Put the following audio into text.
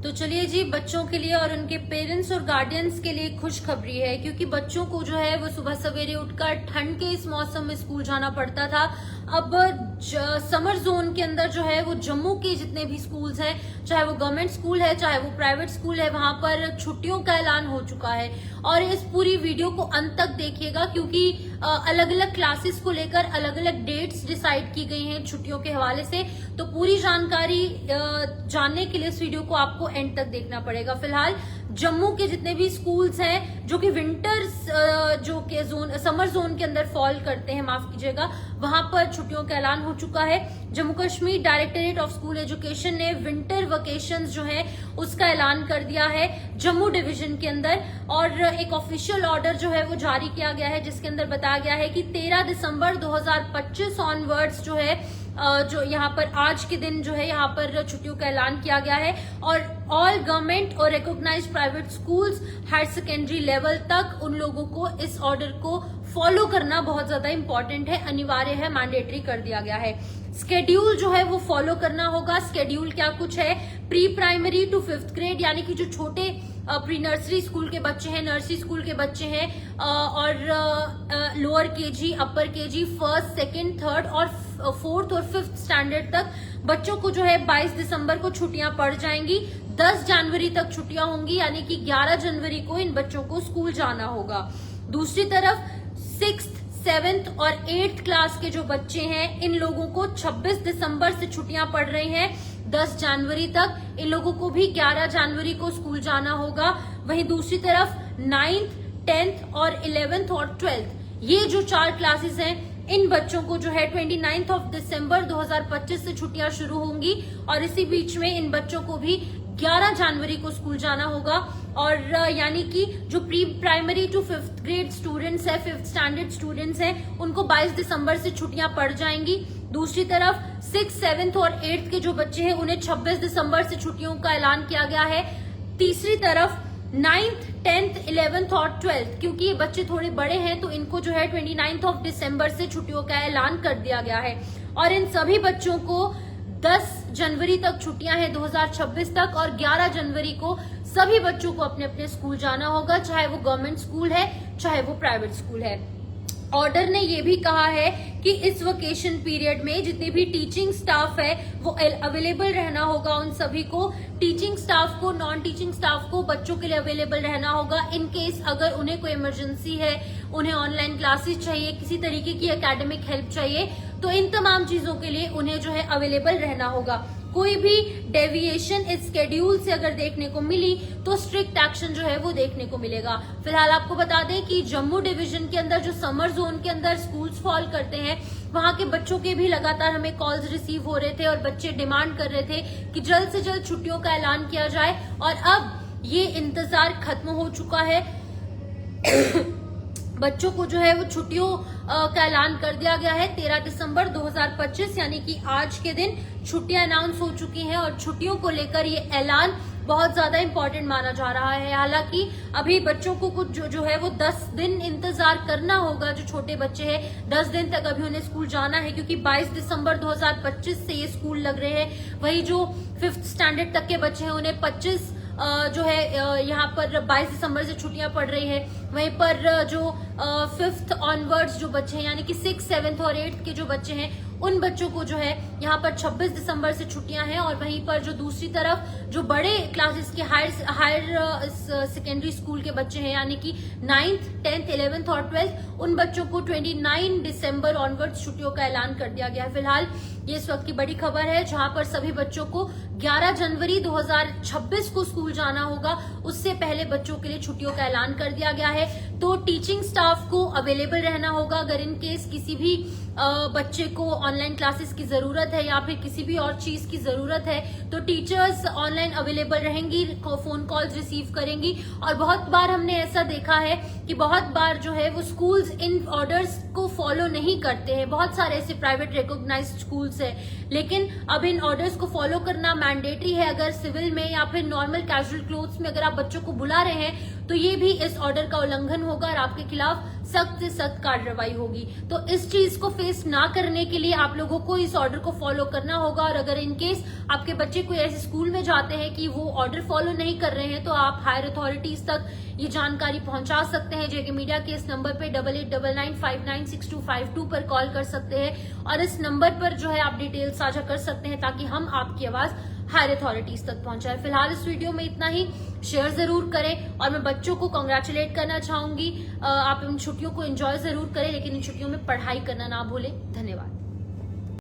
तो चलिए जी, बच्चों के लिए और उनके पेरेंट्स और गार्डियंस के लिए खुशखबरी है, क्योंकि बच्चों को जो है वो सुबह सवेरे उठकर ठंड के इस मौसम में स्कूल जाना पड़ता था। अब समर जोन के अंदर जो है वो जम्मू के जितने भी स्कूल्स हैं, चाहे वो गवर्नमेंट स्कूल है चाहे वो प्राइवेट स्कूल है, वहां पर छुट्टियों का ऐलान हो चुका है। और इस पूरी वीडियो को अंत तक देखिएगा, क्योंकि अलग अलग क्लासेस को लेकर अलग अलग डेट्स डिसाइड की गई हैं छुट्टियों के हवाले से। तो पूरी जानकारी जानने के लिए इस वीडियो को आपको एंड तक देखना पड़ेगा। फिलहाल जम्मू के जितने भी स्कूल्स हैं जो कि विंटर्स जो के जोन समर जोन के अंदर फॉल करते हैं, माफ कीजिएगा, वहां पर छुट्टियों का ऐलान हो चुका है। Jammu Kashmir directorate of school education ने विंटर वेकेशंस जो है उसका ऐलान कर दिया है जम्मू डिवीजन के अंदर, और एक ऑफिशियल ऑर्डर जो है वो जारी किया गया है, जिसके अंदर बताया गया है कि 13 दिसंबर 2025 ऑनवर्ड्स जो है जो यहाँ पर आज के दिन जो है यहाँ पर छुट्टियों का ऐलान किया गया है। और ऑल गवर्नमेंट और recognised private schools higher secondary level तक उन लोगों को इस ऑर्डर को फॉलो करना बहुत ज्यादा इंपॉर्टेंट है, अनिवार्य है, मैंडेटरी कर दिया गया है। स्केड्यूल जो है वो फॉलो करना होगा। स्केड्यूल क्या कुछ है? Pre primary to 5th grade, यानी कि जो छोटे प्री नर्सरी स्कूल के बच्चे हैं, नर्सरी स्कूल के बच्चे हैं, और लोअर केजी, अपर केजी, 1st, 2nd, 3rd और 4th और 5th स्टैंडर्ड तक बच्चों को जो है 22 दिसंबर को छुट्टियां पड़ जाएंगी। 10 जनवरी तक छुट्टियां होंगी, यानी कि 11 जनवरी को इन बच्चों को स्कूल जाना होगा। दूसरी तरफ 6th, 7th और 8th क्लास के जो बच्चे हैं, इन लोगों को 26 दिसंबर से छुट्टियां पड़ रही हैं 10 जनवरी तक। इन लोगों को भी 11 जनवरी को स्कूल जाना होगा। वहीं दूसरी तरफ 9th, 10th और 11th और 12th, ये जो 4 क्लासेस हैं, इन बच्चों को जो है 29 दिसंबर 2025 से छुट्टियां शुरू होंगी, और इसी बीच में इन बच्चों को भी 11 जनवरी को स्कूल जाना होगा। और यानी कि जो pre primary to 5th grade students है, 5th स्टैंडर्ड स्टूडेंट्स हैं, उनको 22 दिसंबर से छुट्टियां पड़ जाएंगी। दूसरी तरफ 6th, 7th और 8th के जो बच्चे हैं, उन्हें 26 दिसंबर से छुट्टियों का ऐलान किया गया है। तीसरी तरफ 9th, 10th, 11th और 12th, क्योंकि ये बच्चे थोड़े बड़े हैं तो इनको जो है 29 दिसंबर से छुट्टियों का ऐलान कर दिया गया है। और इन सभी बच्चों को 10 जनवरी तक छुट्टियां हैं 2026 तक, और 11 जनवरी को सभी बच्चों को अपने अपने स्कूल जाना होगा, चाहे वो गवर्नमेंट स्कूल है चाहे वो प्राइवेट स्कूल है। ऑर्डर ने ये भी कहा है कि इस वेकेशन पीरियड में जितने भी टीचिंग स्टाफ है वो अवेलेबल रहना होगा। उन सभी को, टीचिंग स्टाफ को, नॉन टीचिंग स्टाफ को, बच्चों के लिए अवेलेबल रहना होगा। इन केस अगर उन्हें कोई इमरजेंसी है, उन्हें ऑनलाइन क्लासेस चाहिए, किसी तरीके की एकेडमिक हेल्प चाहिए, तो इन तमाम चीजों के लिए उन्हें जो है अवेलेबल रहना होगा। कोई भी डेविएशन इस शेड्यूल से अगर देखने को मिली तो स्ट्रिक्ट एक्शन जो है वो देखने को मिलेगा। फिलहाल आपको बता दें कि जम्मू डिवीजन के अंदर जो समर जोन के अंदर स्कूल्स फॉल करते हैं, वहां के बच्चों के भी लगातार हमें कॉल्स रिसीव हो रहे थे और बच्चे डिमांड कर रहे थे कि जल्द से जल्द छुट्टियों का ऐलान किया जाए, और अब ये इंतजार खत्म हो चुका है। बच्चों को जो है वो छुट्टियों का ऐलान कर दिया गया है 13 दिसंबर 2025, यानी कि आज के दिन छुट्टियां अनाउंस हो चुकी हैं, और छुट्टियों को लेकर ये ऐलान बहुत ज्यादा इंपॉर्टेंट माना जा रहा है। हालांकि अभी बच्चों को कुछ जो है वो 10 दिन इंतजार करना होगा। जो छोटे बच्चे हैं 10 दिन तक अभी उन्हें स्कूल जाना है, क्योंकि 22 दिसंबर 2025 से ये स्कूल लग रहे हैं। वही जो 5th स्टैंडर्ड तक के बच्चे हैं उन्हें 25 जो है यहाँ पर 22 दिसंबर से छुट्टियां पड़ रही है। वहीं पर जो 5th ऑनवर्ड्स जो बच्चे हैं, यानी कि 6th, 7th और 8th के जो बच्चे हैं, उन बच्चों को जो है यहाँ पर 26 दिसंबर से छुट्टियां हैं। और वहीं पर जो दूसरी तरफ जो बड़े क्लासेस के हायर सेकेंडरी स्कूल के बच्चे हैं, यानी कि 9th, 10th, 11th और 12th, उन बच्चों को 29 दिसंबर ऑनवर्ड्स छुट्टियों का ऐलान कर दिया गया है। फिलहाल ये इस वक्त की बड़ी खबर है, जहां पर सभी बच्चों को 11 जनवरी 2026 को स्कूल जाना होगा। उससे पहले बच्चों के लिए छुट्टियों का ऐलान कर दिया गया है। तो टीचिंग स्टाफ को अवेलेबल रहना होगा। अगर इन केस किसी भी बच्चे को ऑनलाइन क्लासेस की जरूरत है या फिर किसी भी और चीज की जरूरत है, तो टीचर्स ऑनलाइन अवेलेबल रहेंगी, फोन कॉल्स रिसीव करेंगी। और बहुत बार हमने ऐसा देखा है कि बहुत बार जो है वो स्कूल्स इन ऑर्डर्स को फॉलो नहीं करते हैं। बहुत सारे ऐसे प्राइवेट रिकॉग्नाइज्ड स्कूल्स है, लेकिन अब इन ऑर्डर्स को फॉलो करना मैंडेटरी है। अगर सिविल में या फिर नॉर्मल कैजुअल क्लोथ्स में अगर आप बच्चों को बुला रहे हैं, तो ये भी इस ऑर्डर का उल्लंघन होगा और आपके खिलाफ सख्त से सख्त कार्रवाई होगी। तो इस चीज को फेस ना करने के लिए आप लोगों को इस ऑर्डर को फॉलो करना होगा। और अगर इन केस आपके बच्चे कोई ऐसे स्कूल में जाते हैं कि वो ऑर्डर फॉलो नहीं कर रहे हैं, तो आप हायर अथॉरिटीज तक ये जानकारी पहुंचा सकते हैं। जेके मीडिया के इस नंबर पे 8899596252 पर कॉल कर सकते हैं और इस नंबर पर जो है आप डिटेल साझा कर सकते हैं ताकि हम आपकी आवाज हायर अथॉरिटीज तक पहुंचाए। फिलहाल इस वीडियो में इतना ही। शेयर जरूर करें और मैं बच्चों को कांग्रेचुलेट करना चाहूंगी। आप इन छुट्टियों को एंजॉय जरूर करें, लेकिन इन छुट्टियों में पढ़ाई करना ना भूलें। धन्यवाद।